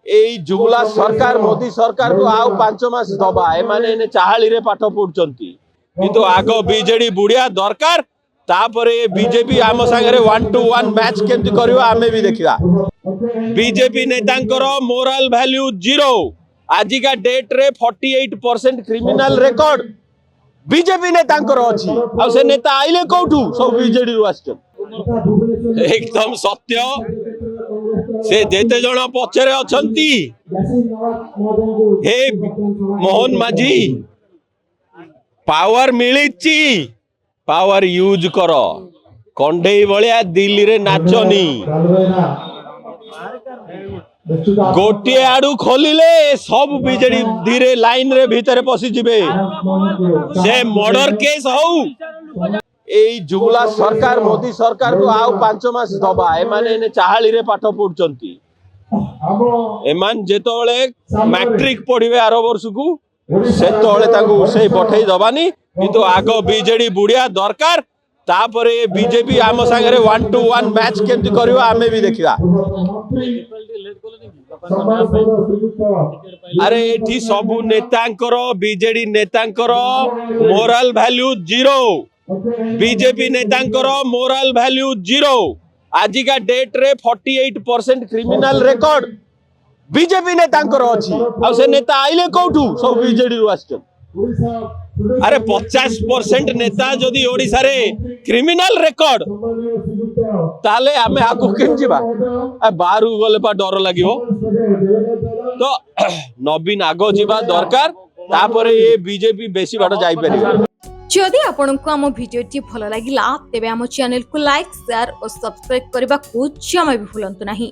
एई जुगला सरकार मोदी सरकार को आउ 5 मास दबा एमाने चाहाली रे पाठ पढ़ुचंती किंतु आग बीजेडी बुढ़िया दरकार तापरे बीजेपी आम सांगरे 1-to-1 मैच केमती करियो आमे भी देखिबा। बीजेपी नेतांकर मोरल वैल्यू जीरो आजिका डेट रे 48% क्रिमिनल रिकॉर्ड बीजेपी नेतांकर अछि आ से नेता आइले कोठू सब बीजेडी रु आछन एकदम सत्य से जेते जण पछरे अछंती हे मोहन माझी पावर मिलिची पावर यूज कर कंडेई भलिया दिल्ली रे नाचनी गोटे आड़ू खोलिले सब बीजेडी धीरे लाइन रे भीतर पसी जिबे से मर्डर केस हौ एई जुगला सरकार मोदी सरकार को आउ 5 मास दबा एमाने चाहाली रे पाठ पढ़ुचंती एमान जेतोले मैट्रिक पढ़िबे आरो वर्ष को सेतोले ताकू उसे पठेई दबानी किंतु आग बीजेडी बुढ़िया दरकार तापरे बीजेपी आम सांगरे 1-to-1 मैच केमती करियो आमे भी देखिबा। अरे एठी सबु नेतांकर बीजेडी नेतांकर मोरल वैल्यू जीरो बीजेपी नेतांकर मोरल वैल्यू जीरो आजिका डेट रे 48% क्रिमिनल रिकॉर्ड बीजेपी नेतांकर अछि आ से नेता आइले कोठू सब बीजेडी रु आछन। अरे 50% नेता जदि ओडिसा रे क्रिमिनल रिकॉर्ड ताले आमे आको केम जिबा बारू गले पा डर लागिवो तो नवीन आगो जिबा दरकार तापरे ए बीजेपी बेसी बाट जाई परिबा। जदि आपनको आम भिडियोटी भल लागिला तेबे आम चैनल को लाइक शेयर और सब्सक्राइब करबा को जमा भी भूलंतु नहीं।